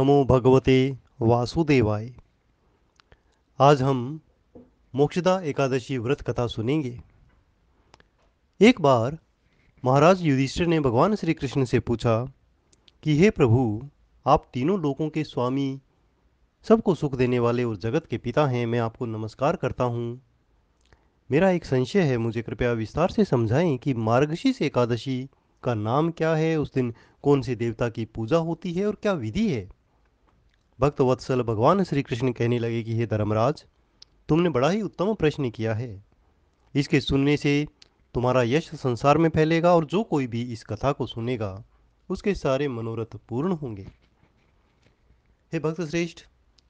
नमो भगवते वासुदेवाय। आज हम मोक्षदा एकादशी व्रत कथा सुनेंगे। एक बार महाराज युधिष्ठिर ने भगवान श्री कृष्ण से पूछा कि हे प्रभु, आप तीनों लोकों के स्वामी, सबको सुख देने वाले और जगत के पिता हैं। मैं आपको नमस्कार करता हूँ। मेरा एक संशय है, मुझे कृपया विस्तार से समझाएं कि मार्गशीर्ष एकादशी का नाम क्या है, उस दिन कौन से देवता की पूजा होती है और क्या विधि है। भक्त वत्सल भगवान श्री कृष्ण कहने लगे कि हे धर्मराज, तुमने बड़ा ही उत्तम प्रश्न किया है। इसके सुनने से तुम्हारा यश संसार में फैलेगा और जो कोई भी इस कथा को सुनेगा उसके सारे मनोरथ पूर्ण होंगे। हे भक्त श्रेष्ठ,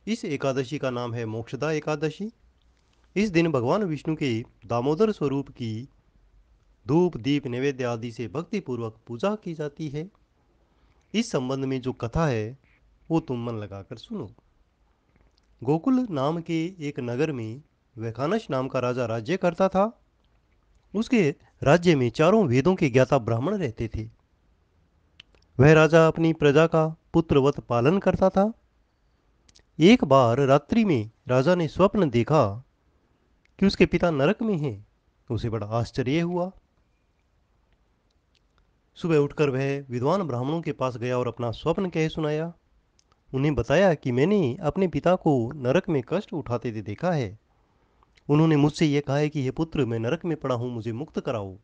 इस एकादशी का नाम है मोक्षदा एकादशी। इस दिन भगवान विष्णु के दामोदर स्वरूप की धूप दीप नैवेद्य आदि से भक्ति पूर्वक पूजा की जाती है। इस संबंध में जो कथा है वो तुम मन लगाकर सुनो। गोकुल नाम के एक नगर में वैखानस नाम का राजा राज्य करता था। उसके राज्य में चारों वेदों के ज्ञाता ब्राह्मण रहते थे। वह राजा अपनी प्रजा का पुत्रवत पालन करता था। एक बार रात्रि में राजा ने स्वप्न देखा कि उसके पिता नरक में हैं। उसे बड़ा आश्चर्य हुआ। सुबह उठकर वह विद्वान ब्राह्मणों के पास गया और अपना स्वप्न कह सुनाया। उन्हें बताया कि मैंने अपने पिता को नरक में कष्ट उठाते हुए देखा है। उन्होंने मुझसे यह कहा है कि हे पुत्र, मैं नरक में पड़ा हूँ, मुझे मुक्त कराओ।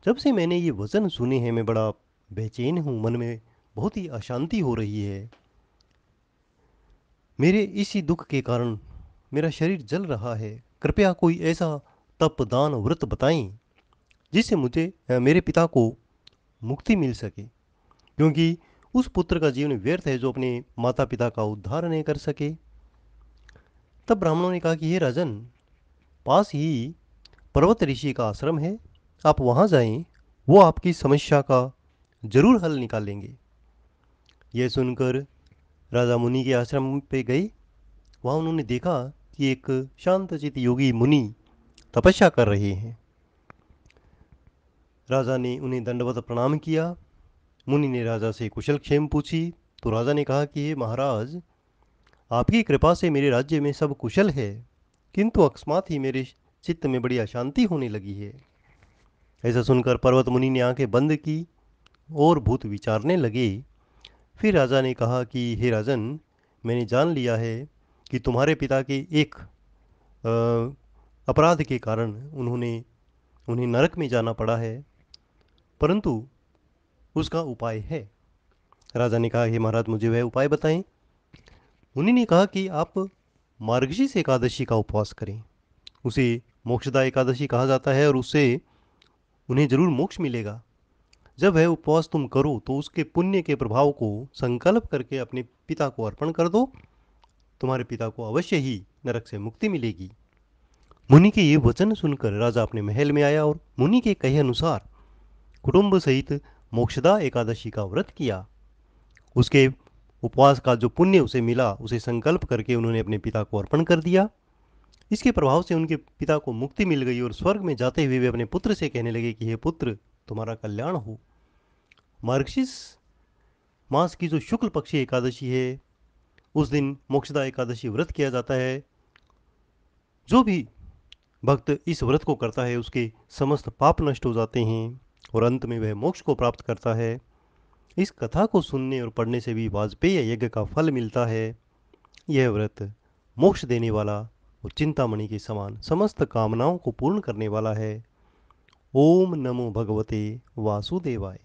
जब से मैंने ये वचन सुने हैं मैं बड़ा बेचैन हूँ, मन में बहुत ही अशांति हो रही है। मेरे इसी दुख के कारण मेरा शरीर जल रहा है। कृपया कोई ऐसा तप दान व्रत बताएं जिससे मेरे पिता को मुक्ति मिल सके, क्योंकि उस पुत्र का जीवन व्यर्थ है जो अपने माता पिता का उद्धार नहीं कर सके। तब ब्राह्मणों ने कहा कि हे राजन, पास ही पर्वत ऋषि का आश्रम है, आप वहां जाएं, वो आपकी समस्या का जरूर हल निकालेंगे। यह सुनकर राजा मुनि के आश्रम पे गए। वहां उन्होंने देखा कि एक शांतचित योगी मुनि तपस्या कर रहे हैं। राजा ने उन्हें दंडवत प्रणाम किया। मुनि ने राजा से कुशल क्षेम पूछी। तो राजा ने कहा कि हे महाराज, आपकी कृपा से मेरे राज्य में सब कुशल है, किंतु अकस्मात ही मेरे चित्त में बड़ी अशांति होने लगी है। ऐसा सुनकर पर्वत मुनि ने आंखें बंद की और भूत विचारने लगे। फिर राजा ने कहा कि हे राजन, मैंने जान लिया है कि तुम्हारे पिता के एक अपराध के कारण उन्हें नरक में जाना पड़ा है, परंतु उसका उपाय है। राजा ने कहा हे महाराज, मुझे वह उपाय बताएं। मुनि ने कहा कि आप मार्गशीर्ष एकादशी का उपवास करें। उसे मोक्षदा एकादशी कहा जाता है और उससे उन्हें जरूर मोक्ष मिलेगा। जब वह उपवास तुम करो तो उसके पुण्य के प्रभाव को संकल्प करके अपने पिता को अर्पण कर दो। तुम्हारे पिता को अवश्य ही नरक से मुक्ति मिलेगी। मुनि के ये वचन सुनकर राजा अपने महल में आया और मुनि के कहे अनुसार कुटुंब सहित मोक्षदा एकादशी का व्रत किया। उसके उपवास का जो पुण्य उसे मिला उसे संकल्प करके उन्होंने अपने पिता को अर्पण कर दिया। इसके प्रभाव से उनके पिता को मुक्ति मिल गई और स्वर्ग में जाते हुए वे अपने पुत्र से कहने लगे कि हे पुत्र, तुम्हारा कल्याण हो। मार्गशीर्ष मास की जो शुक्ल पक्षी एकादशी है उस दिन मोक्षदा एकादशी व्रत किया जाता है। जो भी भक्त इस व्रत को करता है उसके समस्त पाप नष्ट हो जाते हैं और अंत में वह मोक्ष को प्राप्त करता है। इस कथा को सुनने और पढ़ने से भी वाजपेय यज्ञ का फल मिलता है। यह व्रत मोक्ष देने वाला और चिंतामणि के समान समस्त कामनाओं को पूर्ण करने वाला है। ओम नमो भगवते वासुदेवाय।